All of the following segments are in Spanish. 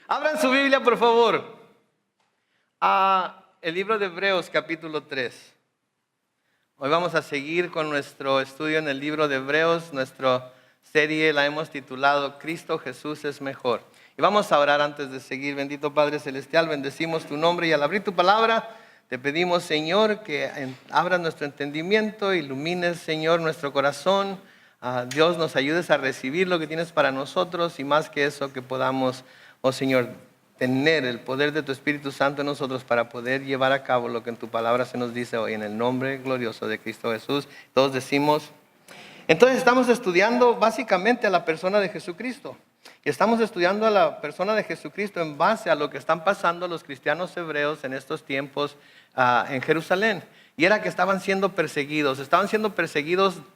Abran su Biblia, por favor, a el libro de Hebreos, capítulo 3. Hoy vamos a seguir con nuestro estudio en el libro de Hebreos. Nuestra serie la hemos titulado Cristo Jesús es mejor. Y vamos a orar antes de seguir. Bendito Padre Celestial, bendecimos tu nombre y al abrir tu palabra te pedimos, Señor, que abras nuestro entendimiento, ilumines, Señor, nuestro corazón. Dios, nos ayudes a recibir lo que tienes para nosotros y más que eso, que podamos, oh Señor, tener el poder de tu Espíritu Santo en nosotros para poder llevar a cabo lo que en tu palabra se nos dice hoy, en el nombre glorioso de Cristo Jesús. Todos decimos. Entonces estamos estudiando básicamente a la persona de Jesucristo. Y estamos estudiando a la persona de Jesucristo en base a lo que están pasando los cristianos hebreos en estos tiempos en Jerusalén. Y era que estaban siendo perseguidos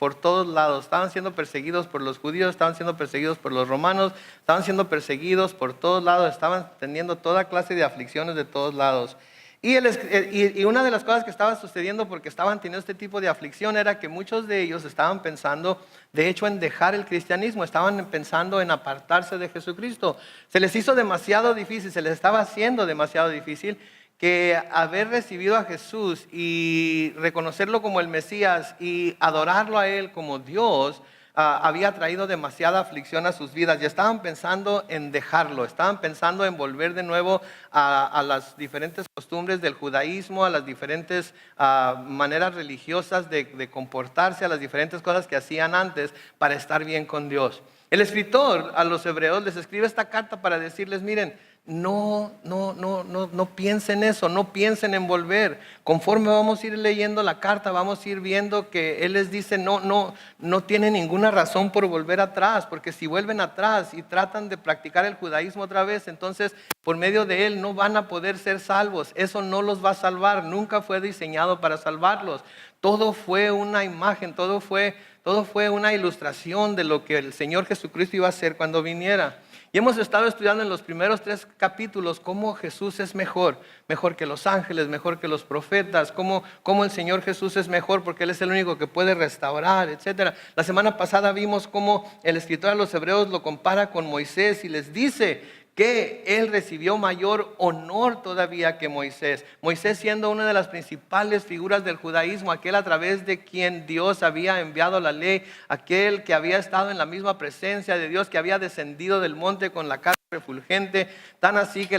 por todos lados, estaban siendo perseguidos por los judíos, estaban siendo perseguidos por los romanos, estaban siendo perseguidos por todos lados, estaban teniendo toda clase de aflicciones de todos lados. Y una de las cosas que estaba sucediendo porque estaban teniendo este tipo de aflicción era que muchos de ellos estaban pensando, de hecho, en dejar el cristianismo, estaban pensando en apartarse de Jesucristo. Se les hizo demasiado difícil, se les estaba haciendo demasiado difícil que haber recibido a Jesús y reconocerlo como el Mesías y adorarlo a Él como Dios, había traído demasiada aflicción a sus vidas y estaban pensando en dejarlo, estaban pensando en volver de nuevo a las diferentes costumbres del judaísmo, a las diferentes maneras religiosas de comportarse, a las diferentes cosas que hacían antes para estar bien con Dios. El escritor a los hebreos les escribe esta carta para decirles, miren, no piensen eso, no piensen en volver. Conforme vamos a ir leyendo la carta, vamos a ir viendo que Él les dice, no tiene ninguna razón por volver atrás, porque si vuelven atrás y tratan de practicar el judaísmo otra vez, entonces por medio de Él no van a poder ser salvos. Eso no los va a salvar, nunca fue diseñado para salvarlos. Todo fue una imagen, todo fue una ilustración de lo que el Señor Jesucristo iba a hacer cuando viniera. Y hemos estado estudiando en los primeros 3 capítulos cómo Jesús es mejor que los ángeles, mejor que los profetas, cómo el Señor Jesús es mejor porque Él es el único que puede restaurar, etc. La semana pasada vimos cómo el escritor a los hebreos lo compara con Moisés y les dice que Él recibió mayor honor todavía que Moisés. Moisés siendo una de las principales figuras del judaísmo, aquel a través de quien Dios había enviado la ley, aquel que había estado en la misma presencia de Dios, que había descendido del monte con la cara refulgente, tan así que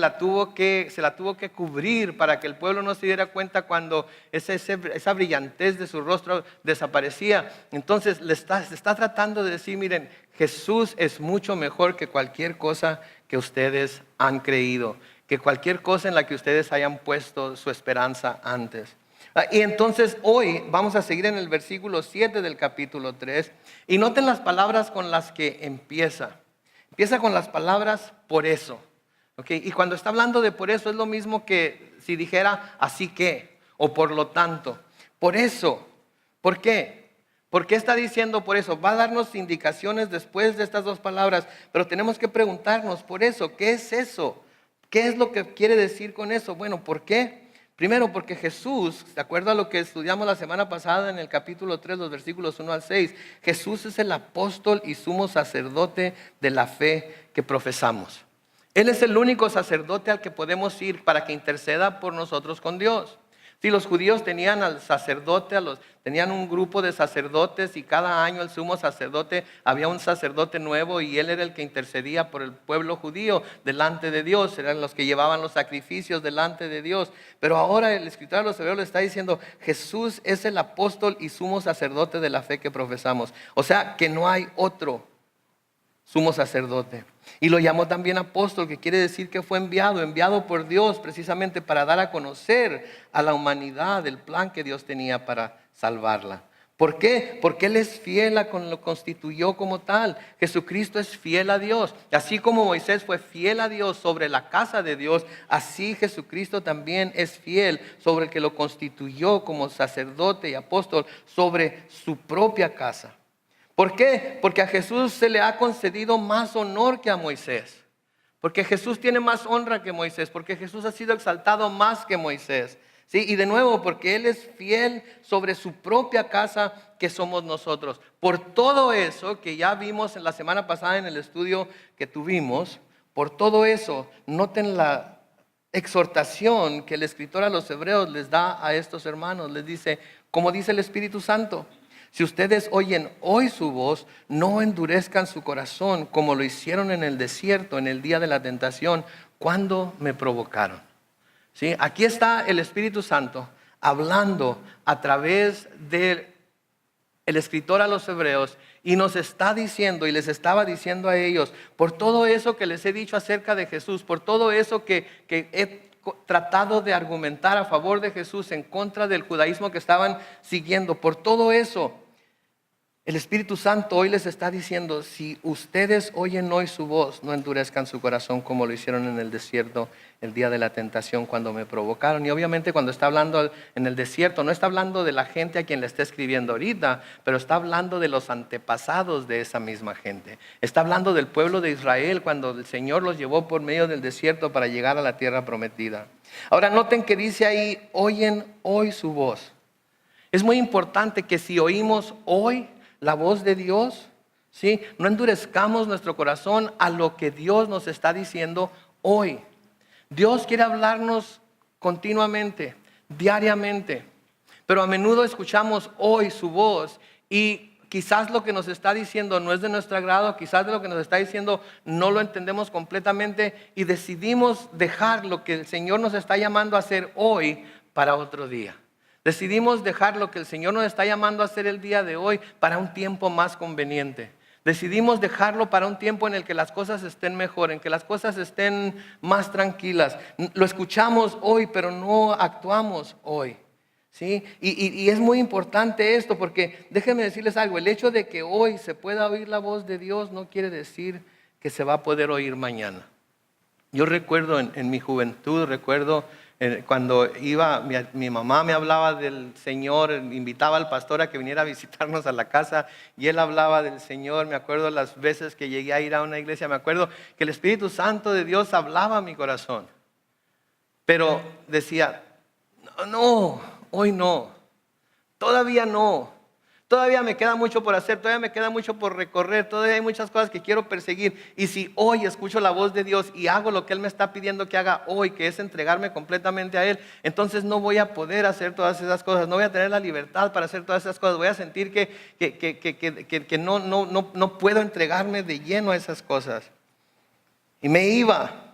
se la tuvo que cubrir para que el pueblo no se diera cuenta cuando esa brillantez de su rostro desaparecía. Entonces le está tratando de decir, miren, Jesús es mucho mejor que cualquier cosa que ustedes han creído, que cualquier cosa en la que ustedes hayan puesto su esperanza antes. Y entonces hoy vamos a seguir en el versículo 7 del capítulo 3 y noten las palabras con las que empieza. Empieza con las palabras por eso. ¿Okay? Y cuando está hablando de por eso es lo mismo que si dijera así que o por lo tanto. Por eso. ¿Por qué? ¿Por qué está diciendo por eso? Va a darnos indicaciones después de estas 2 palabras, pero tenemos que preguntarnos por eso. ¿Qué es eso? ¿Qué es lo que quiere decir con eso? Bueno, ¿por qué? Primero, porque Jesús, de acuerdo a lo que estudiamos la semana pasada en el capítulo 3, los versículos 1 al 6, Jesús es el apóstol y sumo sacerdote de la fe que profesamos. Él es el único sacerdote al que podemos ir para que interceda por nosotros con Dios. Si los judíos tenían al sacerdote, tenían un grupo de sacerdotes y cada año el sumo sacerdote, había un sacerdote nuevo y él era el que intercedía por el pueblo judío delante de Dios, eran los que llevaban los sacrificios delante de Dios. Pero ahora el escritor de los hebreos le está diciendo, Jesús es el apóstol y sumo sacerdote de la fe que profesamos. O sea que no hay otro sumo sacerdote. Y lo llamó también apóstol, que quiere decir que fue enviado por Dios precisamente para dar a conocer a la humanidad el plan que Dios tenía para salvarla. ¿Por qué? Porque Él es fiel a quien lo constituyó como tal. Jesucristo es fiel a Dios. Así como Moisés fue fiel a Dios sobre la casa de Dios, así Jesucristo también es fiel sobre el que lo constituyó como sacerdote y apóstol sobre su propia casa. ¿Por qué? Porque a Jesús se le ha concedido más honor que a Moisés. Porque Jesús tiene más honra que Moisés. Porque Jesús ha sido exaltado más que Moisés. ¿Sí? Y de nuevo, porque Él es fiel sobre su propia casa que somos nosotros. Por todo eso que ya vimos en la semana pasada en el estudio que tuvimos, Por todo eso, noten la exhortación que el escritor a los hebreos les da a estos hermanos. Les dice, como dice el Espíritu Santo, si ustedes oyen hoy su voz, no endurezcan su corazón como lo hicieron en el desierto, en el día de la tentación, cuando me provocaron. ¿Sí? Aquí está el Espíritu Santo hablando a través del escritor a los hebreos y nos está diciendo y les estaba diciendo a ellos, por todo eso que les he dicho acerca de Jesús, por todo eso que he tratado de argumentar a favor de Jesús en contra del judaísmo que estaban siguiendo, por todo eso, el Espíritu Santo hoy les está diciendo, si ustedes oyen hoy su voz, no endurezcan su corazón como lo hicieron en el desierto el día de la tentación cuando me provocaron. Y obviamente cuando está hablando en el desierto, no está hablando de la gente a quien le está escribiendo ahorita, pero está hablando de los antepasados de esa misma gente. Está hablando del pueblo de Israel cuando el Señor los llevó por medio del desierto para llegar a la tierra prometida. Ahora noten que dice ahí, oyen hoy su voz. Es muy importante que si oímos hoy la voz de Dios, ¿sí? No endurezcamos nuestro corazón a lo que Dios nos está diciendo hoy. Dios quiere hablarnos continuamente, diariamente, pero a menudo escuchamos hoy su voz y quizás lo que nos está diciendo no es de nuestro agrado, quizás de lo que nos está diciendo no lo entendemos completamente y decidimos dejar lo que el Señor nos está llamando a hacer hoy para otro día. Decidimos dejar lo que el Señor nos está llamando a hacer el día de hoy para un tiempo más conveniente. Decidimos dejarlo para un tiempo en el que las cosas estén mejor, en que las cosas estén más tranquilas. Lo escuchamos hoy, pero no actuamos hoy. ¿Sí? Y es muy importante esto porque déjenme decirles algo. El hecho de que hoy se pueda oír la voz de Dios no quiere decir que se va a poder oír mañana. Yo recuerdo en mi juventud, cuando iba, mi mamá me hablaba del Señor, invitaba al pastor a que viniera a visitarnos a la casa y él hablaba del Señor. Me acuerdo las veces que llegué a ir a una iglesia, me acuerdo que el Espíritu Santo de Dios hablaba a mi corazón. Pero decía, no, hoy no, todavía no. Todavía me queda mucho por hacer, todavía me queda mucho por recorrer, todavía hay muchas cosas que quiero perseguir. Y si hoy escucho la voz de Dios y hago lo que Él me está pidiendo que haga hoy, que es entregarme completamente a Él, entonces no voy a poder hacer todas esas cosas, no voy a tener la libertad para hacer todas esas cosas, voy a sentir que no puedo entregarme de lleno a esas cosas. Y me iba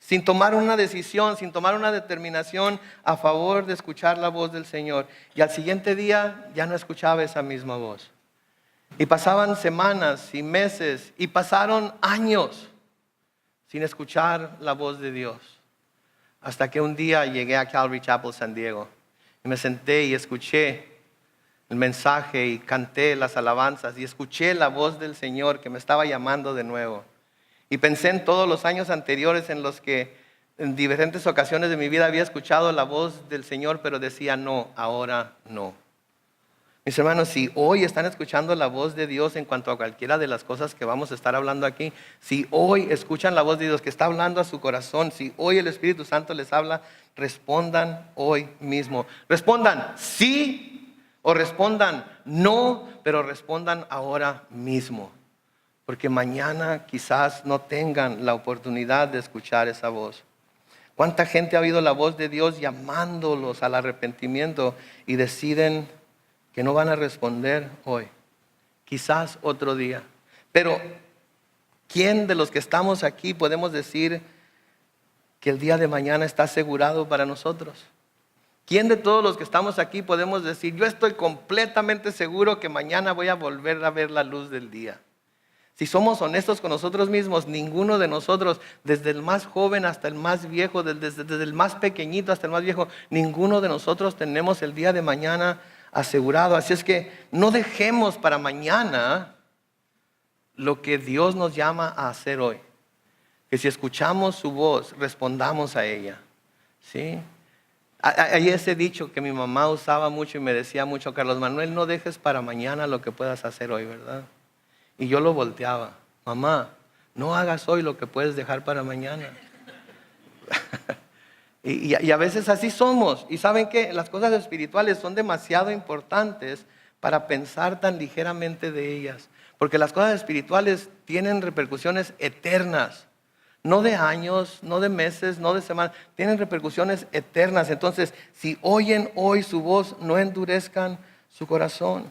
sin tomar una decisión, sin tomar una determinación a favor de escuchar la voz del Señor. Y al siguiente día ya no escuchaba esa misma voz. Y pasaban semanas y meses y pasaron años sin escuchar la voz de Dios. Hasta que un día llegué a Calvary Chapel, San Diego. Y me senté y escuché el mensaje y canté las alabanzas y escuché la voz del Señor que me estaba llamando de nuevo. Y pensé en todos los años anteriores en los que en diferentes ocasiones de mi vida había escuchado la voz del Señor, pero decía no, ahora no. Mis hermanos, si hoy están escuchando la voz de Dios en cuanto a cualquiera de las cosas que vamos a estar hablando aquí, si hoy escuchan la voz de Dios que está hablando a su corazón, si hoy el Espíritu Santo les habla, respondan hoy mismo. Respondan sí o respondan no, pero respondan ahora mismo. Porque mañana quizás no tengan la oportunidad de escuchar esa voz. ¿Cuánta gente ha oído la voz de Dios llamándolos al arrepentimiento y deciden que no van a responder hoy? Quizás otro día. Pero ¿quién de los que estamos aquí podemos decir que el día de mañana está asegurado para nosotros? ¿Quién de todos los que estamos aquí podemos decir, yo estoy completamente seguro que mañana voy a volver a ver la luz del día? Si somos honestos con nosotros mismos, ninguno de nosotros, desde el más joven hasta el más viejo, desde el más pequeñito hasta el más viejo, ninguno de nosotros tenemos el día de mañana asegurado. Así es que no dejemos para mañana lo que Dios nos llama a hacer hoy. Que si escuchamos su voz, respondamos a ella. ¿Sí? Hay ese dicho que mi mamá usaba mucho y me decía mucho, Carlos Manuel, no dejes para mañana lo que puedas hacer hoy, ¿verdad? Y yo lo volteaba, mamá, no hagas hoy lo que puedes dejar para mañana. y a veces así somos. Y ¿saben qué? Las cosas espirituales son demasiado importantes para pensar tan ligeramente de ellas. Porque las cosas espirituales tienen repercusiones eternas. no de años, no de meses, no de semanas, tienen repercusiones eternas. Entonces, si oyen hoy su voz, no endurezcan su corazón.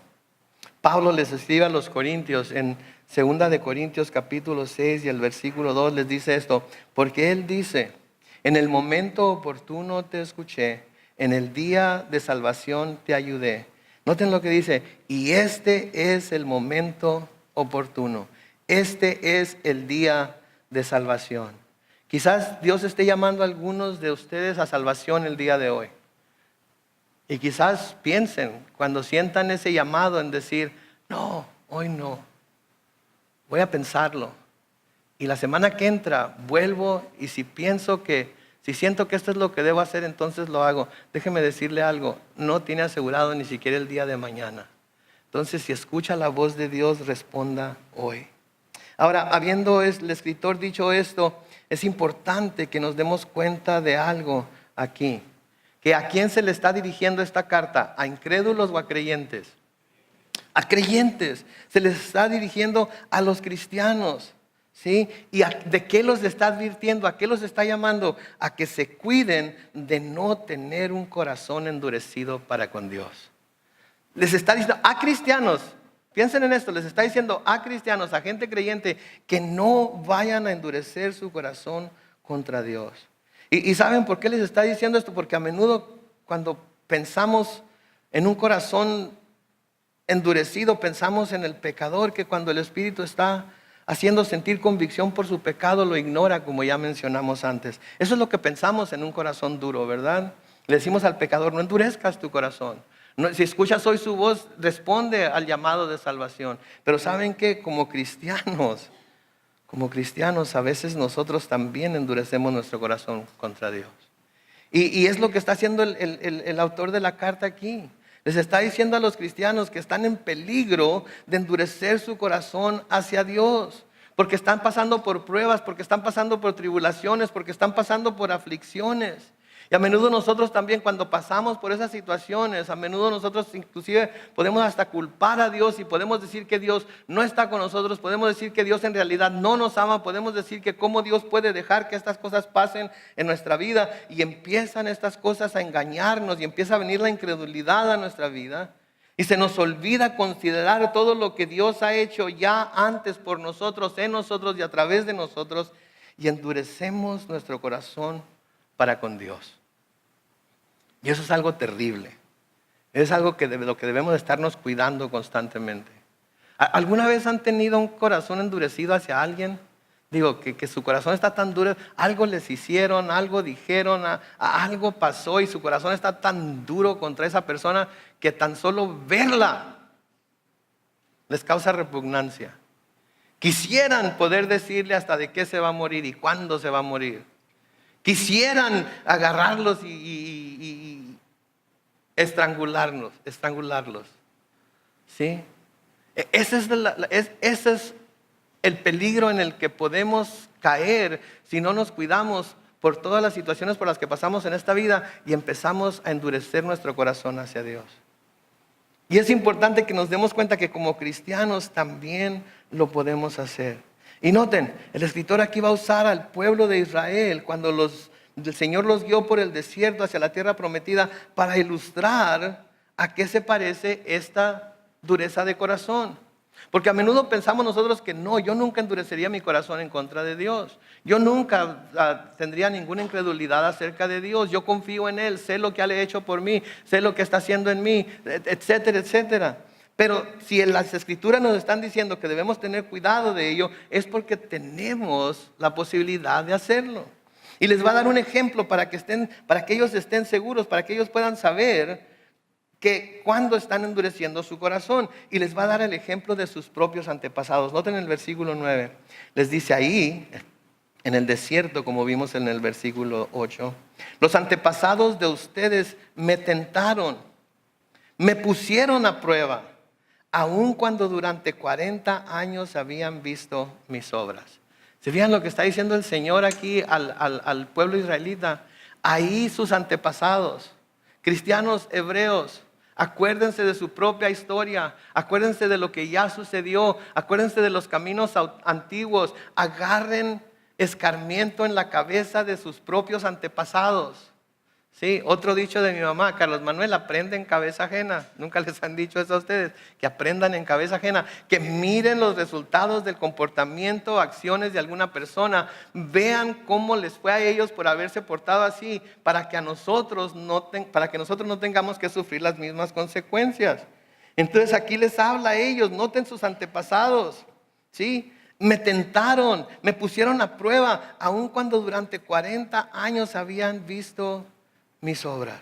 Pablo les escribe a los corintios en 2 de Corintios capítulo 6 y el versículo 2 les dice esto, porque él dice, en el momento oportuno te escuché, en el día de salvación te ayudé. Noten lo que dice, y este es el momento oportuno, este es el día de salvación. Quizás Dios esté llamando a algunos de ustedes a salvación el día de hoy. Y quizás piensen, cuando sientan ese llamado en decir, no, hoy no, voy a pensarlo. Y la semana que entra vuelvo y si siento que esto es lo que debo hacer, entonces lo hago. Déjeme decirle algo, no tiene asegurado ni siquiera el día de mañana. Entonces, si escucha la voz de Dios, responda hoy. Ahora, habiendo el escritor dicho esto, es importante que nos demos cuenta de algo aquí. Que ¿a quién se le está dirigiendo esta carta? ¿A incrédulos o a creyentes? A creyentes. Se les está dirigiendo a los cristianos. ¿Sí? ¿Y de qué los está advirtiendo? ¿A qué los está llamando? A que se cuiden de no tener un corazón endurecido para con Dios. Les está diciendo a cristianos, piensen en esto, les está diciendo a cristianos, a gente creyente, que no vayan a endurecer su corazón contra Dios. ¿Y saben por qué les está diciendo esto? Porque a menudo cuando pensamos en un corazón endurecido, pensamos en el pecador que cuando el Espíritu está haciendo sentir convicción por su pecado, lo ignora, como ya mencionamos antes. Eso es lo que pensamos en un corazón duro, ¿verdad? Le decimos al pecador, no endurezcas tu corazón. No, si escuchas hoy su voz, responde al llamado de salvación. Pero ¿saben qué? Como cristianos, a veces nosotros también endurecemos nuestro corazón contra Dios. Y es lo que está haciendo el autor de la carta aquí. Les está diciendo a los cristianos que están en peligro de endurecer su corazón hacia Dios. Porque están pasando por pruebas, porque están pasando por tribulaciones, porque están pasando por aflicciones. Y a menudo nosotros también cuando pasamos por esas situaciones, a menudo nosotros inclusive podemos hasta culpar a Dios y podemos decir que Dios no está con nosotros, podemos decir que Dios en realidad no nos ama, podemos decir que cómo Dios puede dejar que estas cosas pasen en nuestra vida y empiezan estas cosas a engañarnos y empieza a venir la incredulidad a nuestra vida y se nos olvida considerar todo lo que Dios ha hecho ya antes por nosotros, en nosotros y a través de nosotros y endurecemos nuestro corazón para con Dios. Y eso es algo terrible. Es algo de lo que debemos estarnos cuidando constantemente. ¿Alguna vez han tenido un corazón endurecido hacia alguien? Digo, que su corazón está tan duro, algo les hicieron, algo dijeron, algo pasó y su corazón está tan duro contra esa persona que tan solo verla les causa repugnancia. Quisieran poder decirle hasta de qué se va a morir y cuándo se va a morir. Quisieran agarrarlos y estrangularlos. ¿Sí? Ese es el peligro en el que podemos caer si no nos cuidamos por todas las situaciones por las que pasamos en esta vida y empezamos a endurecer nuestro corazón hacia Dios. Y es importante que nos demos cuenta que como cristianos también lo podemos hacer. Y noten, el escritor aquí va a usar al pueblo de Israel cuando el Señor los guió por el desierto hacia la tierra prometida para ilustrar a qué se parece esta dureza de corazón. Porque a menudo pensamos nosotros que no, yo nunca endurecería mi corazón en contra de Dios. Yo nunca tendría ninguna incredulidad acerca de Dios. Yo confío en Él, sé lo que Él ha hecho por mí, sé lo que está haciendo en mí, etcétera, etcétera. Pero si en las escrituras nos están diciendo que debemos tener cuidado de ello, es porque tenemos la posibilidad de hacerlo. Y les va a dar un ejemplo para que ellos estén seguros, para que ellos puedan saber que cuando están endureciendo su corazón. Y les va a dar el ejemplo de sus propios antepasados. Noten el versículo 9. Les dice ahí, en el desierto, como vimos en el versículo 8, los antepasados de ustedes me tentaron, me pusieron a prueba, aun cuando durante 40 años habían visto mis obras. ¿Se fijan lo que está diciendo el Señor aquí al pueblo israelita? Ahí sus antepasados, cristianos hebreos, acuérdense de su propia historia, acuérdense de lo que ya sucedió, acuérdense de los caminos antiguos, agarren escarmiento en la cabeza de sus propios antepasados. Sí, otro dicho de mi mamá, Carlos Manuel, aprende en cabeza ajena. Nunca les han dicho eso a ustedes, que aprendan en cabeza ajena, que miren los resultados del comportamiento, acciones de alguna persona, vean cómo les fue a ellos por haberse portado así, para que nosotros no tengamos que sufrir las mismas consecuencias. Entonces aquí les habla a ellos, noten sus antepasados, ¿sí? Me tentaron, me pusieron a prueba, aun cuando durante 40 años habían visto mis obras.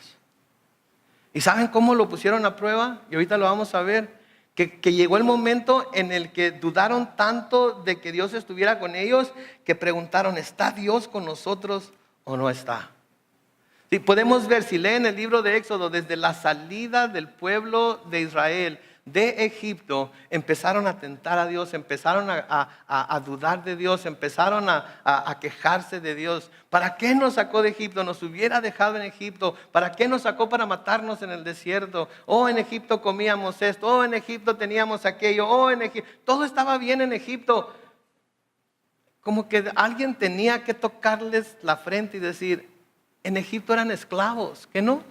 ¿Y saben cómo lo pusieron a prueba? Y ahorita lo vamos a ver, que llegó el momento en el que dudaron tanto de que Dios estuviera con ellos, que preguntaron, ¿está Dios con nosotros o no está? Sí, podemos ver, si leen el libro de Éxodo, desde la salida del pueblo de Israel de Egipto, empezaron a tentar a Dios, empezaron a dudar de Dios, empezaron a quejarse de Dios. ¿Para qué nos sacó de Egipto? Nos hubiera dejado en Egipto. ¿Para qué nos sacó para matarnos en el desierto? Oh, en Egipto comíamos esto, oh, en Egipto teníamos aquello, oh, en Egipto. Todo estaba bien en Egipto. Como que alguien tenía que tocarles la frente y decir, en Egipto eran esclavos, ¿qué no?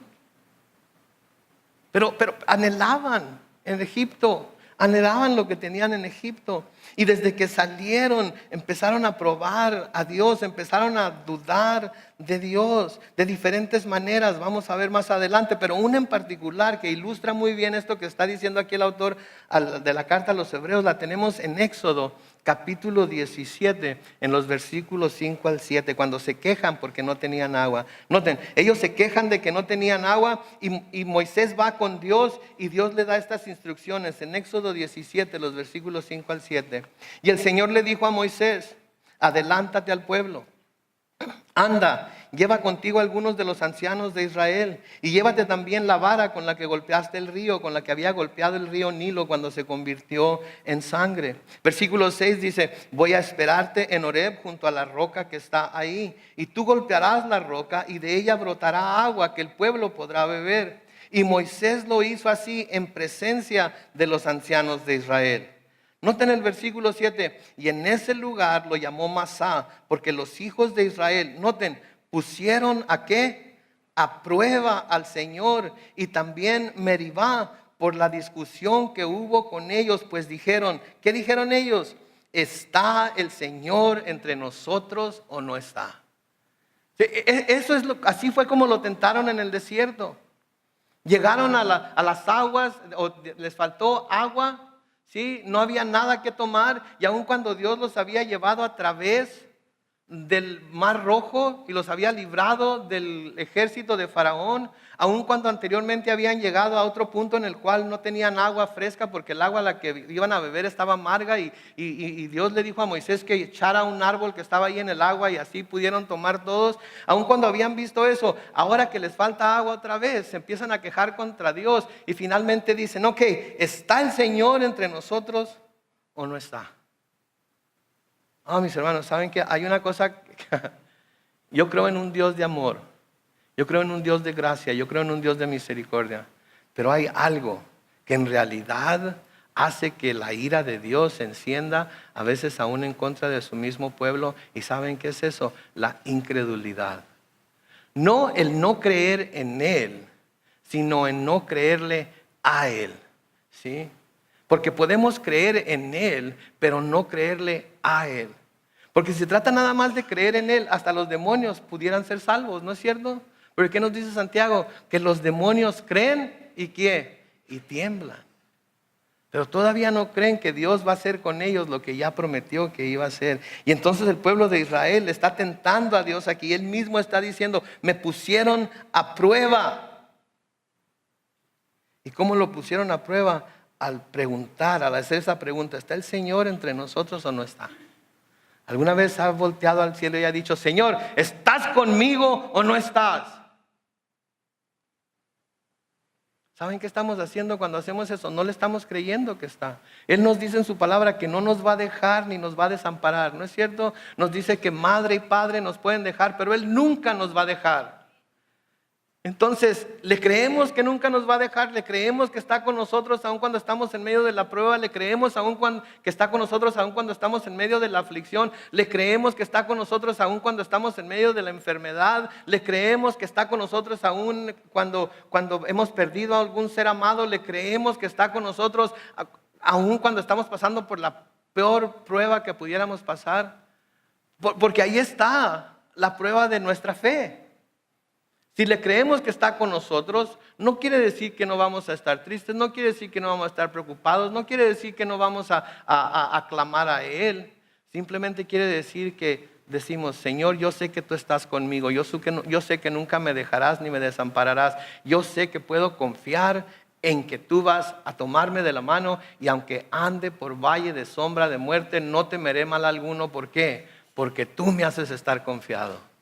Pero anhelaban en Egipto, anhelaban lo que tenían en Egipto. Y desde que salieron, empezaron a probar a Dios, empezaron a dudar de Dios de diferentes maneras. Vamos a ver más adelante, pero una en particular que ilustra muy bien esto que está diciendo aquí el autor de la carta a los Hebreos, la tenemos en Éxodo capítulo 17, en los versículos 5 al 7, cuando se quejan porque no tenían agua. Noten, ellos se quejan de que no tenían agua y Moisés va con Dios y Dios le da estas instrucciones en Éxodo 17, los versículos 5 al 7. Y el Señor le dijo a Moisés, adelántate al pueblo. Anda, lleva contigo algunos de los ancianos de Israel y llévate también la vara con la que golpeaste el río, con la que había golpeado el río Nilo cuando se convirtió en sangre. Versículo 6 dice, voy a esperarte en Horeb junto a la roca que está ahí, y tú golpearás la roca y de ella brotará agua que el pueblo podrá beber. Y Moisés lo hizo así en presencia de los ancianos de Israel. Noten el versículo 7, y en ese lugar lo llamó Masá, porque los hijos de Israel, noten, pusieron ¿a qué? A prueba al Señor, y también Meribá por la discusión que hubo con ellos, pues dijeron, ¿qué dijeron ellos? ¿Está el Señor entre nosotros o no está? Eso es así fue como lo tentaron en el desierto. Llegaron a las aguas, o les faltó agua. ¿Sí? No había nada que tomar, y aun cuando Dios los había llevado a través del Mar Rojo y los había librado del ejército de Faraón, aun cuando anteriormente habían llegado a otro punto en el cual no tenían agua fresca porque el agua a la que iban a beber estaba amarga, y Dios le dijo a Moisés que echara un árbol que estaba ahí en el agua y así pudieron tomar todos. Aun cuando habían visto eso, ahora que les falta agua otra vez, se empiezan a quejar contra Dios y finalmente dicen, ok, ¿está el Señor entre nosotros o no está? Mis hermanos, ¿saben qué? Hay una cosa, yo creo en un Dios de amor, yo creo en un Dios de gracia, yo creo en un Dios de misericordia, pero hay algo que en realidad hace que la ira de Dios se encienda, a veces aún en contra de su mismo pueblo. ¿Y saben qué es eso? La incredulidad. No el no creer en Él, sino en no creerle a Él, ¿sí? Porque podemos creer en Él, pero no creerle a Él. Porque si se trata nada más de creer en Él, hasta los demonios pudieran ser salvos, ¿no es cierto? Pero ¿qué nos dice Santiago? Que los demonios creen y ¿qué? Y tiemblan. Pero todavía no creen que Dios va a hacer con ellos lo que ya prometió que iba a hacer. Y entonces el pueblo de Israel está tentando a Dios aquí. Él mismo está diciendo, me pusieron a prueba. ¿Y cómo lo pusieron a prueba? Al preguntar, al hacer esa pregunta, ¿está el Señor entre nosotros o no está? ¿Alguna vez has volteado al cielo y has dicho, Señor, ¿estás conmigo o no estás? ¿Saben qué estamos haciendo cuando hacemos eso? No le estamos creyendo que está. Él nos dice en su palabra que no nos va a dejar ni nos va a desamparar, ¿no es cierto? Nos dice que madre y padre nos pueden dejar, pero Él nunca nos va a dejar. Entonces, le creemos que nunca nos va a dejar, le creemos que está con nosotros aun cuando estamos en medio de la prueba, le creemos que está con nosotros aun cuando estamos en medio de la aflicción, le creemos que está con nosotros aun cuando estamos en medio de la enfermedad, le creemos que está con nosotros aun cuando hemos perdido a algún ser amado, le creemos que está con nosotros aun cuando estamos pasando por la peor prueba que pudiéramos pasar, porque ahí está la prueba de nuestra fe. Si le creemos que está con nosotros, no quiere decir que no vamos a estar tristes, no quiere decir que no vamos a estar preocupados, no quiere decir que no vamos a clamar a Él. Simplemente quiere decir que decimos, Señor, yo sé que tú estás conmigo, yo sé que nunca me dejarás ni me desampararás, yo sé que puedo confiar en que tú vas a tomarme de la mano y aunque ande por valle de sombra de muerte, no temeré mal alguno. ¿Por qué? Porque tú me haces estar confiado.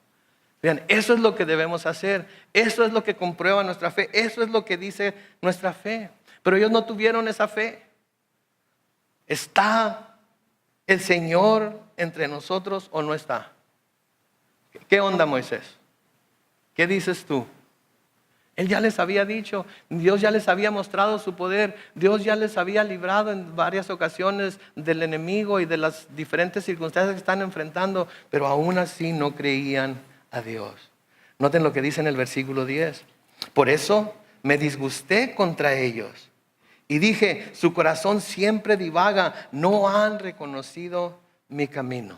Vean, eso es lo que debemos hacer, eso es lo que comprueba nuestra fe, eso es lo que dice nuestra fe. Pero ellos no tuvieron esa fe. ¿Está el Señor entre nosotros o no está? ¿Qué onda, Moisés? ¿Qué dices tú? Él ya les había dicho, Dios ya les había mostrado su poder, Dios ya les había librado en varias ocasiones del enemigo y de las diferentes circunstancias que están enfrentando, pero aún así no creían a Dios. Noten lo que dice en el versículo 10. Por eso me disgusté contra ellos y dije, su corazón siempre divaga, no han reconocido mi camino.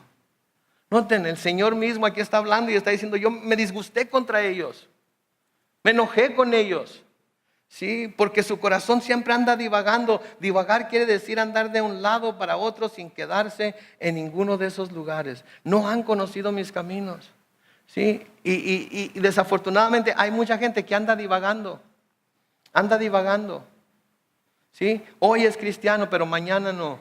Noten, el Señor mismo aquí está hablando y está diciendo, yo me disgusté contra ellos, me enojé con ellos. Sí, porque su corazón siempre anda divagando. Divagar quiere decir andar de un lado para otro sin quedarse en ninguno de esos lugares. No han conocido mis caminos. ¿Sí? Y desafortunadamente hay mucha gente que anda divagando. ¿Sí? Hoy es cristiano, pero mañana no.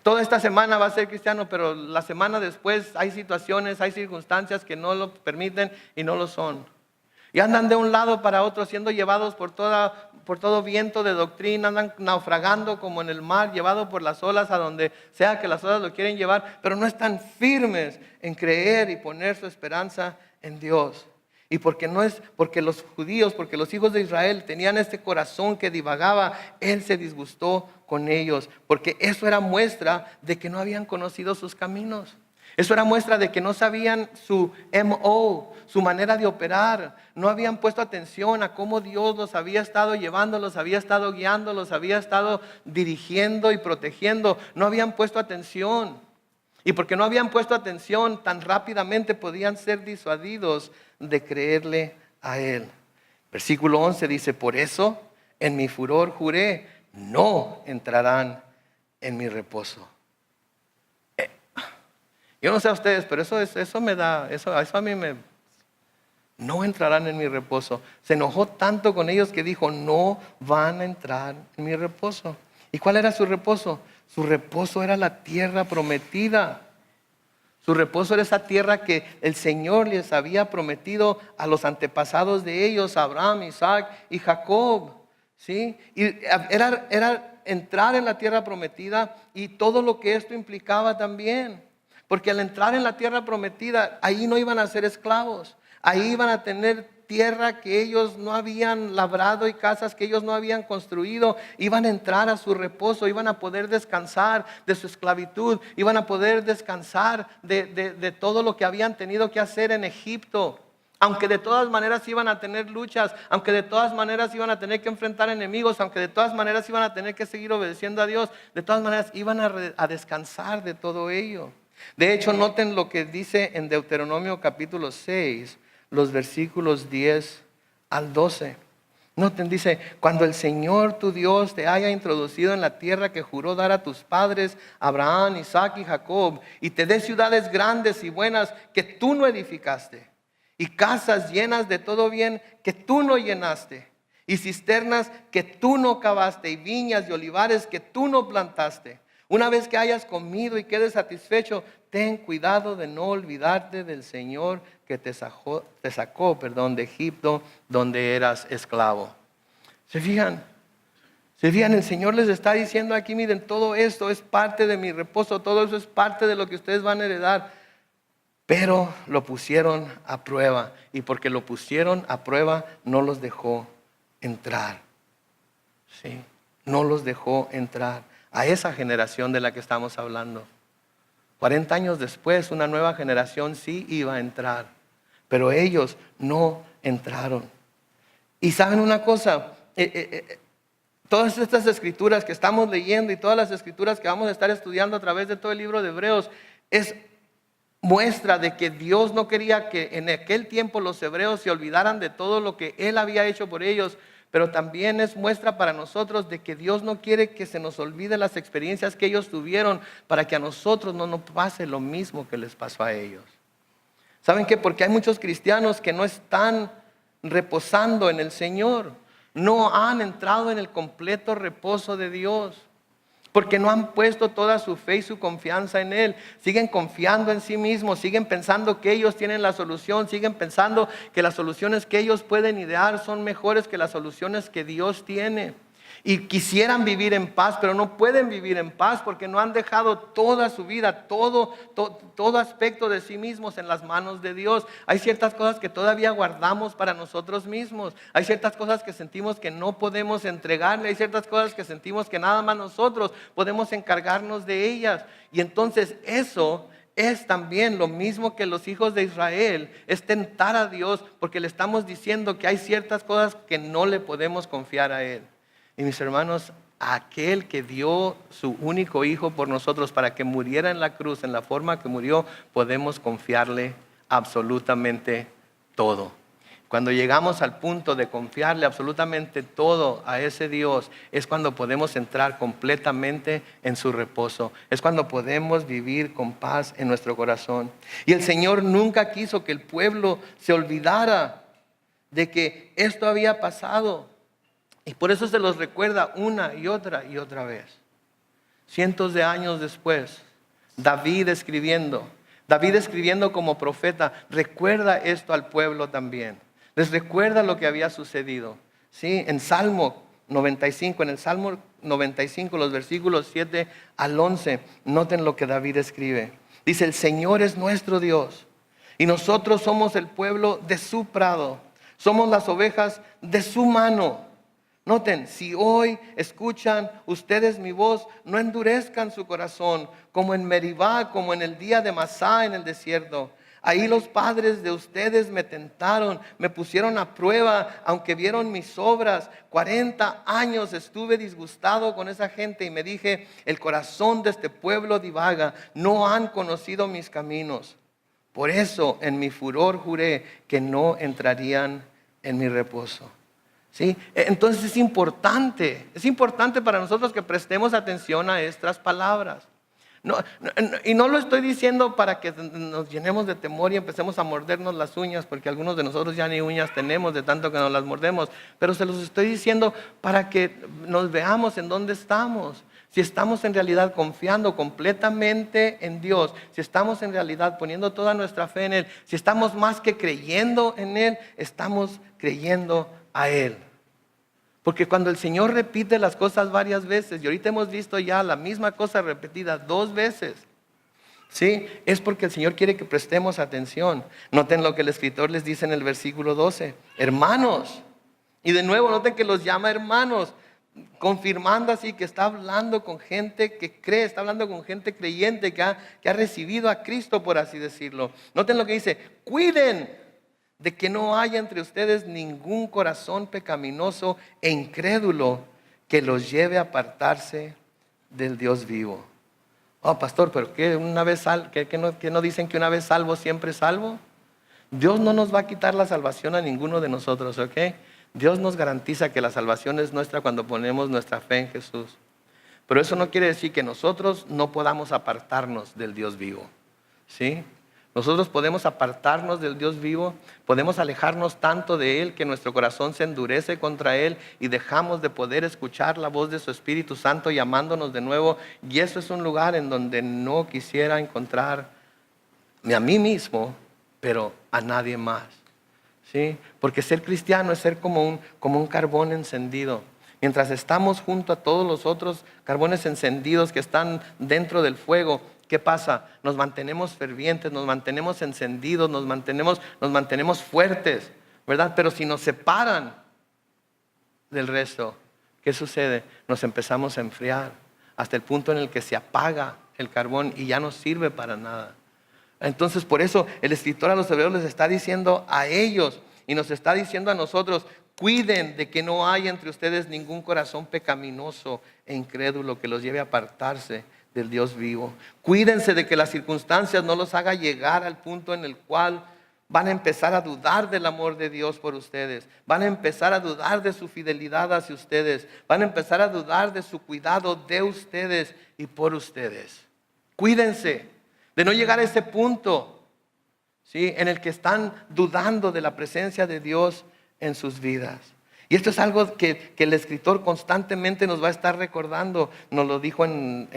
Toda esta semana va a ser cristiano, pero la semana después hay situaciones, hay circunstancias que no lo permiten y no lo son. Y andan de un lado para otro siendo llevados por todo viento de doctrina, andan naufragando como en el mar, llevados por las olas a donde sea que las olas lo quieren llevar, pero no están firmes en creer y poner su esperanza en Dios. Y porque los judíos, porque los hijos de Israel tenían este corazón que divagaba, Él se disgustó con ellos, porque eso era muestra de que no habían conocido sus caminos. Eso era muestra de que no sabían su MO, su manera de operar. No habían puesto atención a cómo Dios los había estado llevando, los había estado guiando, los había estado dirigiendo y protegiendo. No habían puesto atención. Y porque no habían puesto atención, tan rápidamente podían ser disuadidos de creerle a Él. Versículo 11 dice, por eso en mi furor juré, no entrarán en mi reposo. Yo no sé a ustedes, pero eso a mí no entrarán en mi reposo. Se enojó tanto con ellos que dijo, no van a entrar en mi reposo. ¿Y cuál era su reposo? Su reposo era la tierra prometida. Su reposo era esa tierra que el Señor les había prometido a los antepasados de ellos, Abraham, Isaac y Jacob. ¿Sí? Y era entrar en la tierra prometida y todo lo que esto implicaba también. Porque al entrar en la tierra prometida, ahí no iban a ser esclavos. Ahí iban a tener tierra que ellos no habían labrado y casas que ellos no habían construido. Iban a entrar a su reposo, iban a poder descansar de su esclavitud. Iban a poder descansar de todo lo que habían tenido que hacer en Egipto. Aunque de todas maneras iban a tener luchas, aunque de todas maneras iban a tener que enfrentar enemigos, aunque de todas maneras iban a tener que seguir obedeciendo a Dios, de todas maneras iban a descansar de todo ello. De hecho, noten lo que dice en Deuteronomio capítulo 6, los versículos 10 al 12. Noten, dice, cuando el Señor tu Dios te haya introducido en la tierra que juró dar a tus padres, Abraham, Isaac y Jacob, y te dé ciudades grandes y buenas que tú no edificaste, y casas llenas de todo bien que tú no llenaste, y cisternas que tú no cavaste, y viñas y olivares que tú no plantaste. Una vez que hayas comido y quedes satisfecho, ten cuidado de no olvidarte del Señor que te sacó de Egipto, donde eras esclavo. ¿Se fijan? El Señor les está diciendo aquí, miren, todo esto es parte de mi reposo, todo eso es parte de lo que ustedes van a heredar. Pero lo pusieron a prueba, y porque lo pusieron a prueba no los dejó entrar. ¿Sí? No los dejó entrar a esa generación de la que estamos hablando. 40 años después, una nueva generación sí iba a entrar, pero ellos no entraron. Y saben una cosa, todas estas escrituras que estamos leyendo y todas las escrituras que vamos a estar estudiando a través de todo el libro de Hebreos es muestra de que Dios no quería que en aquel tiempo los hebreos se olvidaran de todo lo que Él había hecho por ellos, pero también es muestra para nosotros de que Dios no quiere que se nos olvide las experiencias que ellos tuvieron para que a nosotros no nos pase lo mismo que les pasó a ellos. ¿Saben qué? Porque hay muchos cristianos que no están reposando en el Señor, no han entrado en el completo reposo de Dios. Porque no han puesto toda su fe y su confianza en Él. Siguen confiando en sí mismos, siguen pensando que ellos tienen la solución, siguen pensando que las soluciones que ellos pueden idear son mejores que las soluciones que Dios tiene. Y quisieran vivir en paz, pero no pueden vivir en paz porque no han dejado toda su vida, todo aspecto de sí mismos en las manos de Dios. Hay ciertas cosas que todavía guardamos para nosotros mismos. Hay ciertas cosas que sentimos que no podemos entregarle. Hay ciertas cosas que sentimos que nada más nosotros podemos encargarnos de ellas. Y entonces eso es también lo mismo que los hijos de Israel, es tentar a Dios porque le estamos diciendo que hay ciertas cosas que no le podemos confiar a Él. Y mis hermanos, aquel que dio su único hijo por nosotros para que muriera en la cruz, en la forma que murió, podemos confiarle absolutamente todo. Cuando llegamos al punto de confiarle absolutamente todo a ese Dios, es cuando podemos entrar completamente en su reposo. Es cuando podemos vivir con paz en nuestro corazón. Y el Señor nunca quiso que el pueblo se olvidara de que esto había pasado. Y por eso se los recuerda una y otra vez. Cientos de años después, David escribiendo como profeta, recuerda esto al pueblo también. Les recuerda lo que había sucedido. ¿Sí? En Salmo 95, en el Salmo 95, los versículos 7 al 11, noten lo que David escribe. Dice, el Señor es nuestro Dios y nosotros somos el pueblo de su prado. Somos las ovejas de su mano. Noten, si hoy escuchan ustedes mi voz, no endurezcan su corazón, como en Meribá, como en el día de Masá en el desierto. Ahí los padres de ustedes me tentaron, me pusieron a prueba, aunque vieron mis obras. 40 años estuve disgustado con esa gente y me dije, el corazón de este pueblo divaga, no han conocido mis caminos. Por eso en mi furor juré que no entrarían en mi reposo. ¿Sí? Entonces es importante para nosotros que prestemos atención a estas palabras. Y no lo estoy diciendo para que nos llenemos de temor y empecemos a mordernos las uñas, porque algunos de nosotros ya ni uñas tenemos de tanto que nos las mordemos, pero se los estoy diciendo para que nos veamos en dónde estamos. Si estamos en realidad confiando completamente en Dios, si estamos en realidad poniendo toda nuestra fe en Él, si estamos más que creyendo en Él, estamos creyendo a Él. Porque cuando el Señor repite las cosas varias veces, y ahorita hemos visto ya la misma cosa repetida 2 veces, ¿sí? Es porque el Señor quiere que prestemos atención. Noten lo que el escritor les dice en el versículo 12, hermanos. Y de nuevo noten que los llama hermanos, confirmando así que está hablando con gente que cree, está hablando con gente creyente que ha recibido a Cristo, por así decirlo. Noten lo que dice, cuiden de que no haya entre ustedes ningún corazón pecaminoso e incrédulo que los lleve a apartarse del Dios vivo. Oh, pastor, pero ¿qué no dicen que una vez salvo, siempre salvo? Dios no nos va a quitar la salvación a ninguno de nosotros, ¿ok? Dios nos garantiza que la salvación es nuestra cuando ponemos nuestra fe en Jesús. Pero eso no quiere decir que nosotros no podamos apartarnos del Dios vivo, ¿sí? Nosotros podemos apartarnos del Dios vivo, podemos alejarnos tanto de Él que nuestro corazón se endurece contra Él y dejamos de poder escuchar la voz de su Espíritu Santo llamándonos de nuevo. Y eso es un lugar en donde no quisiera encontrar a mí mismo, pero a nadie más. ¿Sí? Porque ser cristiano es ser como un carbón encendido. Mientras estamos junto a todos los otros carbones encendidos que están dentro del fuego, ¿qué pasa? Nos mantenemos fervientes, nos mantenemos encendidos, nos mantenemos fuertes, ¿verdad? Pero si nos separan del resto, ¿qué sucede? Nos empezamos a enfriar hasta el punto en el que se apaga el carbón y ya no sirve para nada. Entonces, por eso el escritor a los hebreos les está diciendo a ellos y nos está diciendo a nosotros: cuiden de que no haya entre ustedes ningún corazón pecaminoso e incrédulo que los lleve a apartarse del Dios vivo. Cuídense de que las circunstancias no los haga llegar al punto en el cual van a empezar a dudar del amor de Dios por ustedes. Van a empezar a dudar de su fidelidad hacia ustedes. Van a empezar a dudar de su cuidado de ustedes y por ustedes. Cuídense de no llegar a ese punto, ¿sí?, en el que están dudando de la presencia de Dios en sus vidas. Y esto es algo que el escritor constantemente nos va a estar recordando. Nos lo dijo en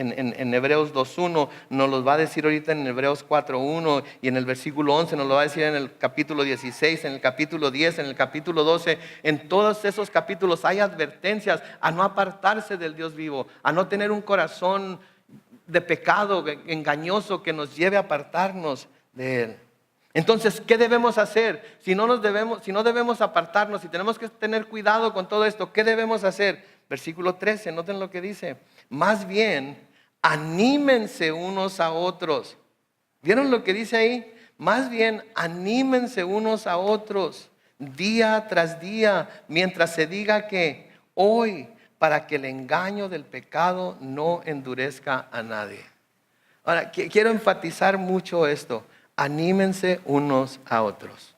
Hebreos 2.1, nos lo va a decir ahorita en Hebreos 4.1 y en el versículo 11, nos lo va a decir en el capítulo 16, en el capítulo 10, en el capítulo 12. En todos esos capítulos hay advertencias a no apartarse del Dios vivo, a no tener un corazón de pecado engañoso que nos lleve a apartarnos de Él. Entonces, ¿qué debemos hacer? Si no debemos apartarnos, si tenemos que tener cuidado con todo esto, ¿qué debemos hacer? Versículo 13, noten lo que dice: más bien, anímense unos a otros. ¿Vieron lo que dice ahí? Más bien, anímense unos a otros, día tras día, mientras se diga que hoy, para que el engaño del pecado no endurezca a nadie. Ahora, quiero enfatizar mucho esto. Anímense unos a otros.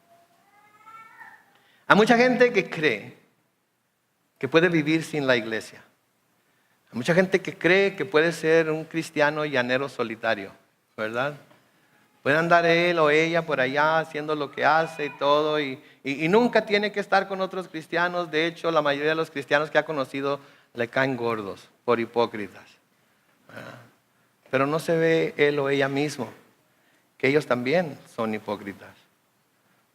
Hay mucha gente que cree que puede vivir sin la iglesia. Hay mucha gente que cree que puede ser un cristiano llanero solitario, ¿verdad? Puede andar él o ella por allá haciendo lo que hace y todo, y nunca tiene que estar con otros cristianos. De hecho, la mayoría de los cristianos que ha conocido le caen gordos por hipócritas. Pero no se ve él o ella mismo que ellos también son hipócritas,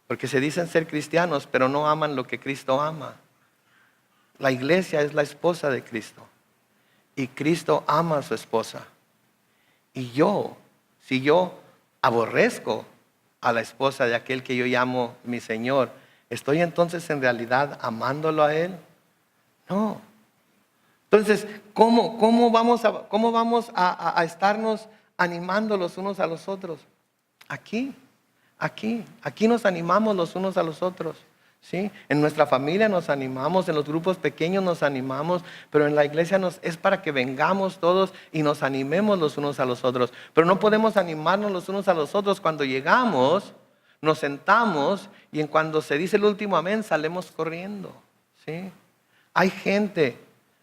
porque se dicen ser cristianos, pero no aman lo que Cristo ama. La iglesia es la esposa de Cristo, y Cristo ama a su esposa. Y si yo aborrezco a la esposa de aquel que yo llamo mi Señor, ¿estoy entonces en realidad amándolo a Él? No. Entonces, ¿cómo vamos a estarnos animando los unos a los otros? Aquí nos animamos los unos a los otros, ¿sí? En nuestra familia nos animamos, en los grupos pequeños nos animamos, pero en la iglesia es para que vengamos todos y nos animemos los unos a los otros. Pero no podemos animarnos los unos a los otros cuando llegamos, nos sentamos y cuando se dice el último amén salimos corriendo, ¿sí? Hay gente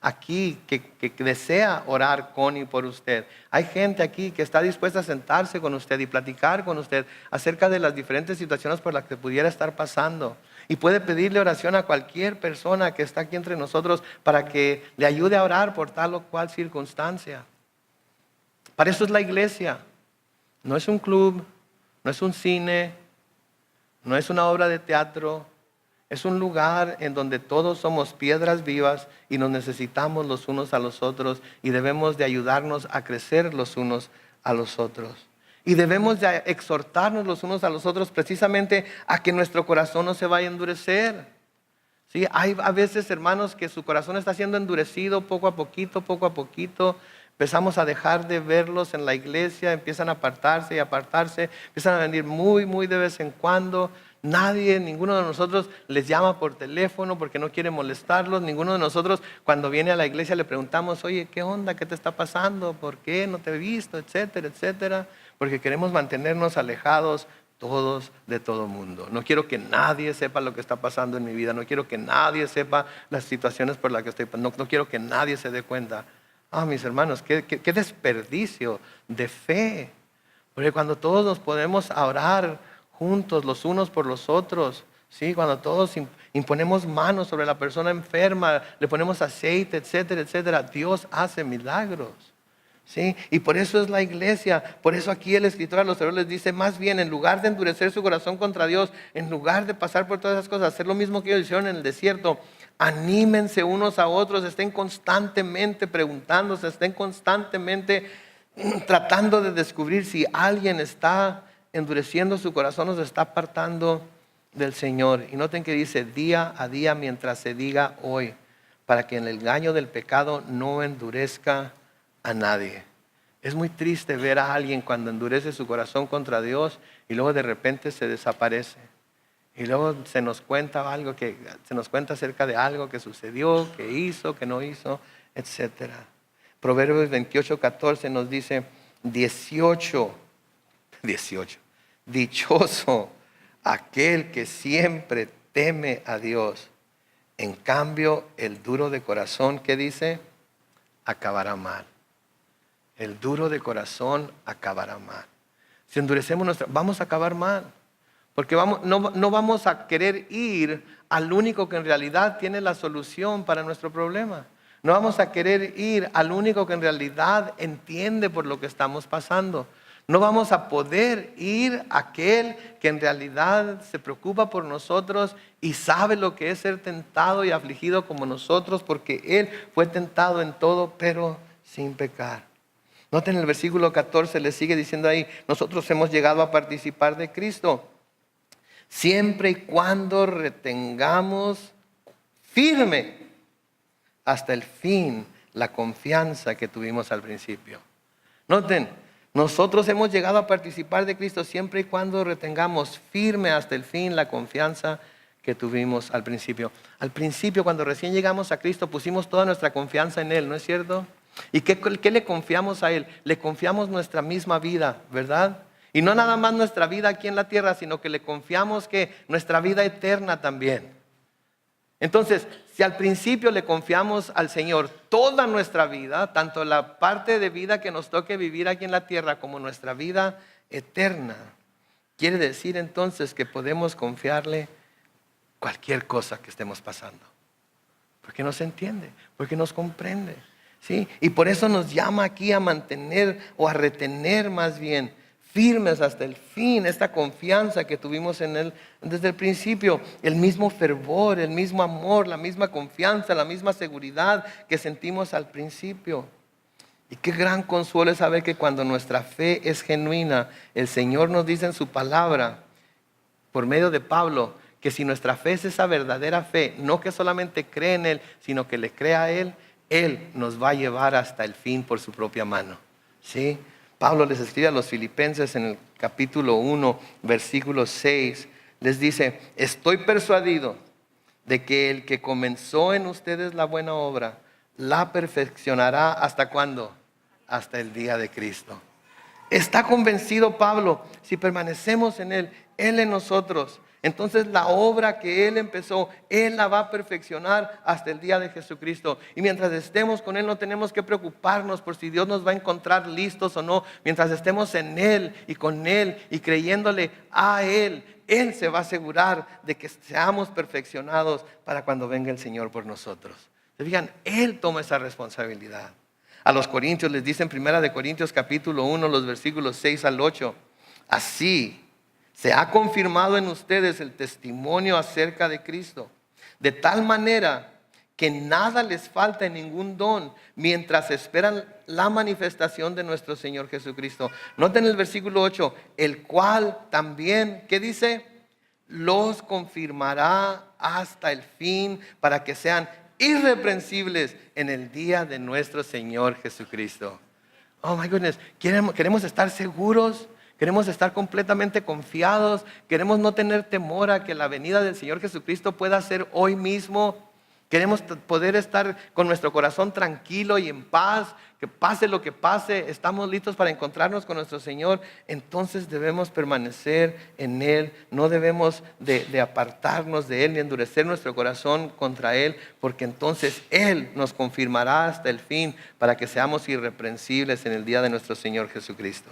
aquí que desea orar con y por usted. Hay gente aquí que está dispuesta a sentarse con usted y platicar con usted acerca de las diferentes situaciones por las que pudiera estar pasando. Y puede pedirle oración a cualquier persona que está aquí entre nosotros para que le ayude a orar por tal o cual circunstancia. Para eso es la iglesia. No es un club, no es un cine, no es una obra de teatro. Es un lugar en donde todos somos piedras vivas y nos necesitamos los unos a los otros y debemos de ayudarnos a crecer los unos a los otros. Y debemos de exhortarnos los unos a los otros precisamente a que nuestro corazón no se vaya a endurecer. ¿Sí? Hay a veces hermanos que su corazón está siendo endurecido poco a poquito. Empezamos a dejar de verlos en la iglesia, empiezan a apartarse, empiezan a venir muy de vez en cuando. Ninguno de nosotros les llama por teléfono porque no quiere molestarlos. Ninguno de nosotros cuando viene a la iglesia le preguntamos: oye, ¿qué onda? ¿Qué te está pasando? ¿Por qué no te he visto? Etcétera, etcétera. Porque queremos mantenernos alejados todos de todo mundo. No quiero que nadie sepa lo que está pasando en mi vida. No quiero que nadie sepa las situaciones por las que estoy pasando. No quiero que nadie se dé cuenta. Mis hermanos, qué desperdicio de fe. Porque cuando todos nos ponemos a orar juntos los unos por los otros, ¿sí? Cuando todos imponemos manos sobre la persona enferma, le ponemos aceite, etcétera, etcétera, Dios hace milagros, ¿sí? Y por eso es la iglesia. Por eso aquí el escritor a los hebreos les dice: más bien, en lugar de endurecer su corazón contra Dios, en lugar de pasar por todas esas cosas, hacer lo mismo que ellos hicieron en el desierto, anímense unos a otros, estén constantemente preguntándose, estén constantemente tratando de descubrir si alguien está endureciendo su corazón o se está apartando del Señor. Y noten que dice día a día mientras se diga hoy, para que en el engaño del pecado no endurezca a nadie. Es muy triste ver a alguien cuando endurece su corazón contra Dios y luego de repente se desaparece. Y luego se nos cuenta acerca de algo que sucedió, que hizo, que no hizo, etc. Proverbios 28:14 nos dice 18, dichoso aquel que siempre teme a Dios. En cambio, el duro de corazón, ¿qué dice? Acabará mal. El duro de corazón acabará mal. Si endurecemos vamos a acabar mal. Porque no vamos a querer ir al único que en realidad tiene la solución para nuestro problema. No vamos a querer ir al único que en realidad entiende por lo que estamos pasando. No vamos a poder ir a aquel que en realidad se preocupa por nosotros y sabe lo que es ser tentado y afligido como nosotros, porque Él fue tentado en todo, pero sin pecar. Noten el versículo 14, le sigue diciendo ahí, nosotros hemos llegado a participar de Cristo, siempre y cuando retengamos firme hasta el fin la confianza que tuvimos al principio. Noten, nosotros hemos llegado a participar de Cristo siempre y cuando retengamos firme hasta el fin la confianza que tuvimos al principio. Al principio, cuando recién llegamos a Cristo, pusimos toda nuestra confianza en Él, ¿no es cierto? ¿Y qué le confiamos a Él? Le confiamos nuestra misma vida, ¿verdad? Y no nada más nuestra vida aquí en la tierra, sino que le confiamos que nuestra vida eterna también. Entonces, si al principio le confiamos al Señor toda nuestra vida, tanto la parte de vida que nos toque vivir aquí en la tierra como nuestra vida eterna, quiere decir entonces que podemos confiarle cualquier cosa que estemos pasando. Porque nos entiende, porque nos comprende. ¿Sí? Y por eso nos llama aquí a mantener o a retener más bien firmes hasta el fin esta confianza que tuvimos en Él desde el principio, el mismo fervor, el mismo amor, la misma confianza, la misma seguridad que sentimos al principio. Y qué gran consuelo es saber que cuando nuestra fe es genuina, el Señor nos dice en su palabra, por medio de Pablo, que si nuestra fe es esa verdadera fe, no que solamente cree en Él, sino que le crea a Él, Él nos va a llevar hasta el fin por su propia mano. ¿Sí? Pablo les escribe a los filipenses en el capítulo 1, versículo 6. Les dice, estoy persuadido de que el que comenzó en ustedes la buena obra, la perfeccionará ¿hasta cuándo? Hasta el día de Cristo. Está convencido Pablo, si permanecemos en Él en nosotros, entonces la obra que Él empezó, Él la va a perfeccionar hasta el día de Jesucristo. Y mientras estemos con Él no tenemos que preocuparnos por si Dios nos va a encontrar listos o no. Mientras estemos en Él y con Él y creyéndole a Él, Él se va a asegurar de que seamos perfeccionados para cuando venga el Señor por nosotros. ¿Se fijan? Él toma esa responsabilidad. A los corintios les dice en 1 Corintios capítulo 1, los versículos 6 al 8. Así se ha confirmado en ustedes el testimonio acerca de Cristo, de tal manera que nada les falta en ningún don mientras esperan la manifestación de nuestro Señor Jesucristo. Noten el versículo 8, el cual también, ¿qué dice? Los confirmará hasta el fin para que sean irreprensibles en el día de nuestro Señor Jesucristo. Oh my goodness, queremos estar seguros. Queremos estar completamente confiados. Queremos no tener temor a que la venida del Señor Jesucristo pueda ser hoy mismo. Queremos poder estar con nuestro corazón tranquilo y en paz. Que pase lo que pase, estamos listos para encontrarnos con nuestro Señor. Entonces debemos permanecer en Él. No debemos de apartarnos de Él ni endurecer nuestro corazón contra Él. Porque entonces Él nos confirmará hasta el fin para que seamos irreprensibles en el día de nuestro Señor Jesucristo.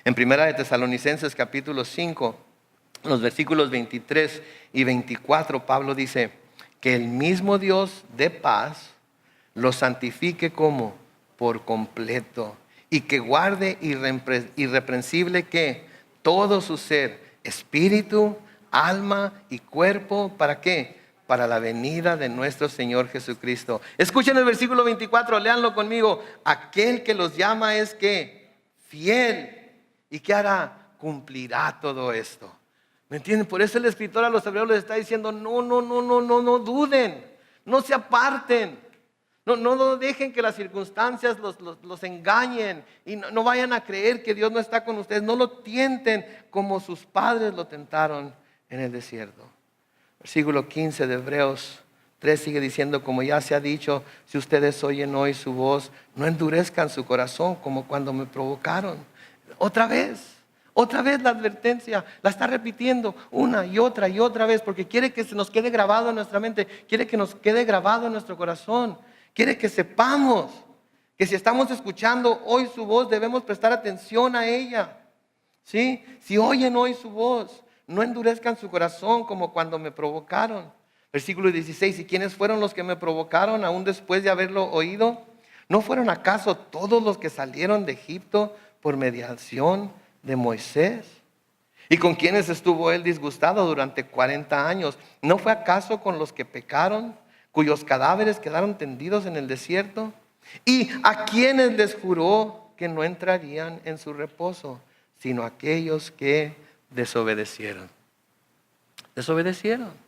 En 1 Tesalonicenses capítulo 5, los versículos 23 y 24, Pablo dice que el mismo Dios de paz los santifique como por completo y que guarde irreprensible que todo su ser, espíritu, alma y cuerpo, ¿para qué? Para la venida de nuestro Señor Jesucristo. Escuchen el versículo 24, léanlo conmigo. Aquel que los llama es que fiel. ¿Y qué hará? Cumplirá todo esto. ¿Me entienden? Por eso el escritor a los hebreos les está diciendo, no duden, no se aparten. No dejen que las circunstancias los engañen y no vayan a creer que Dios no está con ustedes. No lo tienten como sus padres lo tentaron en el desierto. Versículo 15 de Hebreos 3 sigue diciendo, como ya se ha dicho, si ustedes oyen hoy su voz, no endurezcan su corazón como cuando me provocaron. Otra vez la advertencia, la está repitiendo una y otra vez, porque quiere que se nos quede grabado en nuestra mente, quiere que nos quede grabado en nuestro corazón. Quiere que sepamos que si estamos escuchando hoy su voz, debemos prestar atención a ella. ¿Sí? Si oyen hoy su voz, no endurezcan su corazón como cuando me provocaron. Versículo 16, ¿y quiénes fueron los que me provocaron aún después de haberlo oído? ¿No fueron acaso todos los que salieron de Egipto por mediación de Moisés? ¿Y con quiénes estuvo él disgustado durante 40 años? ¿No fue acaso con los que pecaron, cuyos cadáveres quedaron tendidos en el desierto? ¿Y a quienes les juró que no entrarían en su reposo, sino aquellos que desobedecieron? Desobedecieron.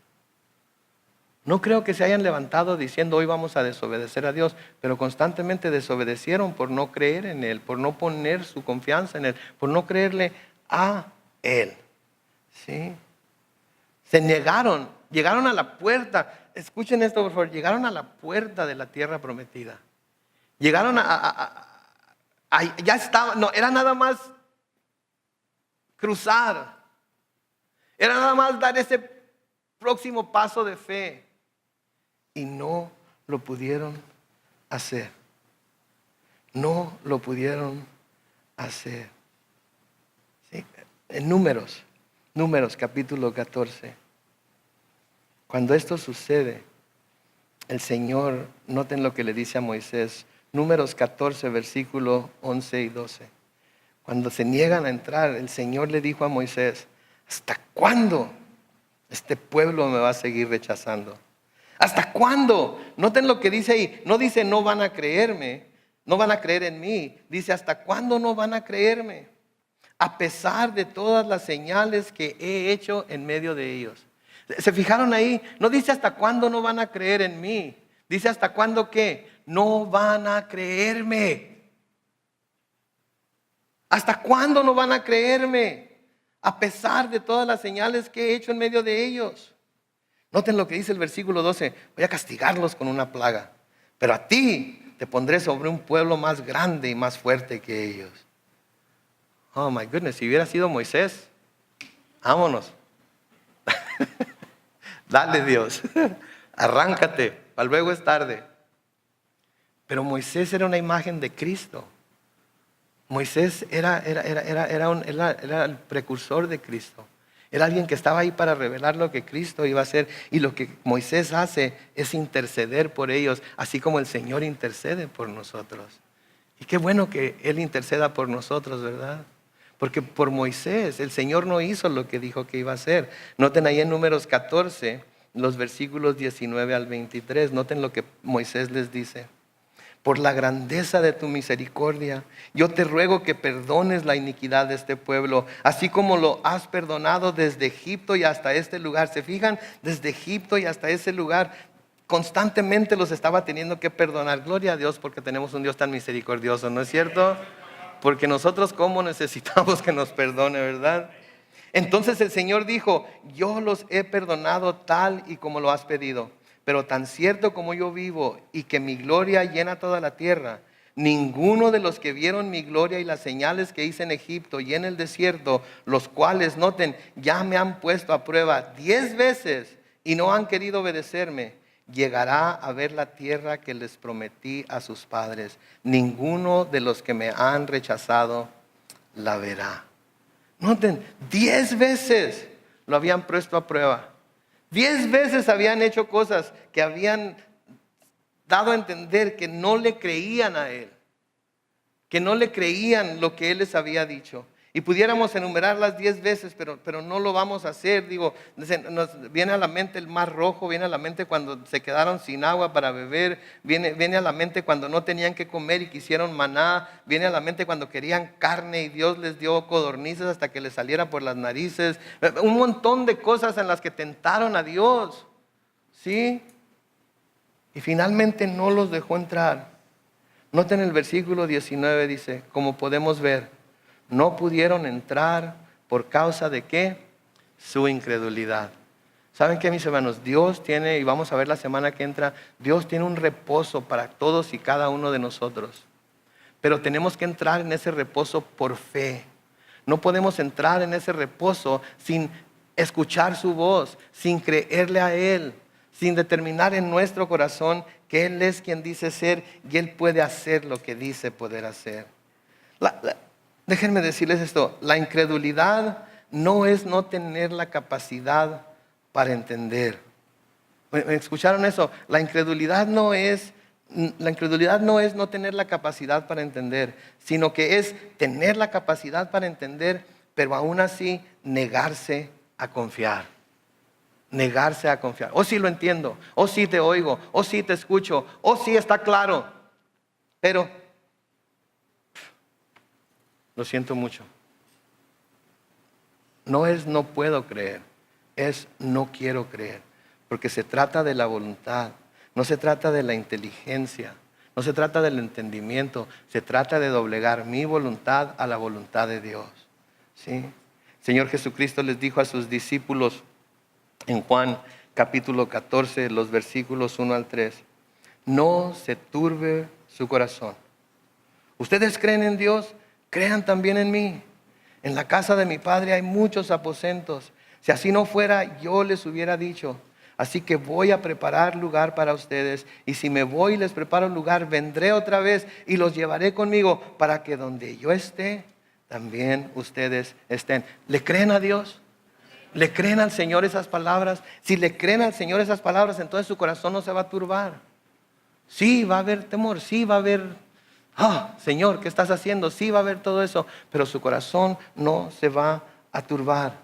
No creo que se hayan levantado diciendo hoy vamos a desobedecer a Dios, pero constantemente desobedecieron por no creer en Él, por no poner su confianza en Él, por no creerle a Él. ¿Sí? Se negaron, llegaron a la puerta. Escuchen esto, por favor. Llegaron a la puerta de la tierra prometida. Llegaron ya estaba, no, era nada más cruzar. Era nada más dar ese próximo paso de fe. Y no lo pudieron hacer. No lo pudieron hacer. ¿Sí? En Números capítulo 14. Cuando esto sucede, el Señor, noten lo que le dice a Moisés, Números 14, versículo 11 y 12. Cuando se niegan a entrar, el Señor le dijo a Moisés, ¿hasta cuándo este pueblo me va a seguir rechazando? ¿Hasta cuándo? Noten lo que dice ahí, no dice no van a creerme, no van a creer en mí, dice ¿hasta cuándo no van a creerme? A pesar de todas las señales que he hecho en medio de ellos. ¿Se fijaron ahí? No dice hasta cuándo no van a creer en mí. Dice hasta cuándo ¿qué? No van a creerme. ¿Hasta cuándo no van a creerme? A pesar de todas las señales que he hecho en medio de ellos. Noten lo que dice el versículo 12. Voy a castigarlos con una plaga. Pero a ti te pondré sobre un pueblo más grande y más fuerte que ellos. Oh my goodness, si hubiera sido Moisés, vámonos. Dale Dios, arráncate, para luego es tarde. Pero Moisés era una imagen de Cristo. Moisés era el precursor de Cristo. Era alguien que estaba ahí para revelar lo que Cristo iba a hacer. Y lo que Moisés hace es interceder por ellos, así como el Señor intercede por nosotros. Y qué bueno que Él interceda por nosotros, ¿verdad? Porque por Moisés el Señor no hizo lo que dijo que iba a hacer. Noten ahí en Números 14, los versículos 19 al 23. Noten lo que Moisés les dice. Por la grandeza de tu misericordia, yo te ruego que perdones la iniquidad de este pueblo, así como lo has perdonado desde Egipto y hasta este lugar. ¿Se fijan? Desde Egipto y hasta ese lugar, constantemente los estaba teniendo que perdonar. Gloria a Dios porque tenemos un Dios tan misericordioso, ¿no es cierto? Porque nosotros cómo necesitamos que nos perdone, ¿verdad? Entonces el Señor dijo, yo los he perdonado tal y como lo has pedido. Pero tan cierto como yo vivo y que mi gloria llena toda la tierra, ninguno de los que vieron mi gloria y las señales que hice en Egipto y en el desierto, los cuales, noten, ya me han puesto a prueba 10 veces y no han querido obedecerme, llegará a ver la tierra que les prometí a sus padres. Ninguno de los que me han rechazado la verá. Noten, 10 veces lo habían puesto a prueba. 10 veces habían hecho cosas que habían dado a entender que no le creían a Él, que no le creían lo que Él les había dicho. Y pudiéramos enumerarlas 10 veces, pero no lo vamos a hacer. Digo, nos viene a la mente el Mar Rojo, viene a la mente cuando se quedaron sin agua para beber, viene a la mente cuando no tenían que comer y quisieron maná, viene a la mente cuando querían carne y Dios les dio codornices hasta que les saliera por las narices. Un montón de cosas en las que tentaron a Dios, ¿sí? Y finalmente no los dejó entrar. Noten el versículo 19, dice, como podemos ver, no pudieron entrar por causa de ¿qué? Su incredulidad. ¿Saben qué, mis hermanos? Dios tiene, y vamos a ver la semana que entra, Dios tiene un reposo para todos y cada uno de nosotros. Pero tenemos que entrar en ese reposo por fe. No podemos entrar en ese reposo sin escuchar su voz, sin creerle a Él, sin determinar en nuestro corazón que Él es quien dice ser y Él puede hacer lo que dice poder hacer. Déjenme decirles esto, la incredulidad no es no tener la capacidad para entender. ¿Me escucharon eso? La incredulidad no es no tener la capacidad para entender, sino que es tener la capacidad para entender, pero aún así negarse a confiar. Negarse a confiar. O sí lo entiendo, o sí te oigo, o sí te escucho, o sí está claro, pero lo siento mucho. No es no puedo creer, es no quiero creer, porque se trata de la voluntad, no se trata de la inteligencia, no se trata del entendimiento, se trata de doblegar mi voluntad a la voluntad de Dios. ¿Sí? Señor Jesucristo les dijo a sus discípulos en Juan capítulo 14, los versículos 1 al 3, no se turbe su corazón. ¿Ustedes creen en Dios? Crean también en mí. En la casa de mi Padre hay muchos aposentos. Si así no fuera, yo les hubiera dicho. Así que voy a preparar lugar para ustedes. Y si me voy y les preparo lugar, vendré otra vez y los llevaré conmigo para que donde yo esté, también ustedes estén. ¿Le creen a Dios? ¿Le creen al Señor esas palabras? Si le creen al Señor esas palabras, entonces su corazón no se va a turbar. Sí, va a haber temor, sí va a haber... Señor, ¿qué estás haciendo? Sí va a haber todo eso, pero su corazón no se va a turbar,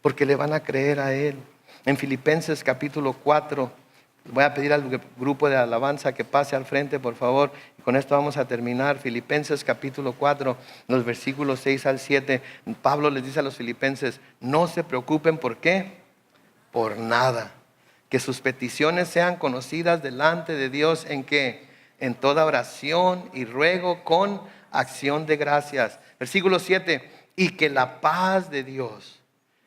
porque le van a creer a Él. En Filipenses capítulo 4, voy a pedir al grupo de alabanza que pase al frente, por favor, y con esto vamos a terminar. Filipenses capítulo 4, los versículos 6 al 7, Pablo les dice a los filipenses, no se preocupen, ¿por qué? Por nada, que sus peticiones sean conocidas delante de Dios, ¿en qué? En toda oración y ruego con acción de gracias. Versículo 7, y que la paz de Dios,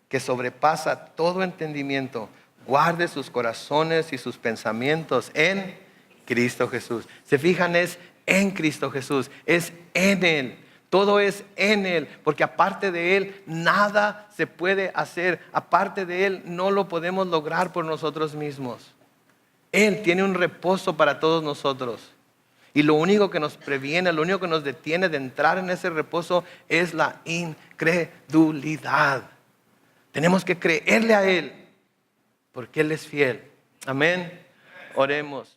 que sobrepasa todo entendimiento, guarde sus corazones y sus pensamientos en Cristo Jesús. ¿Se fijan? Es en Cristo Jesús, es en Él. Todo es en Él, porque aparte de Él nada se puede hacer. Aparte de Él no lo podemos lograr por nosotros mismos. Él tiene un reposo para todos nosotros. Y lo único que nos previene, lo único que nos detiene de entrar en ese reposo es la incredulidad. Tenemos que creerle a Él, porque Él es fiel. Amén. Oremos.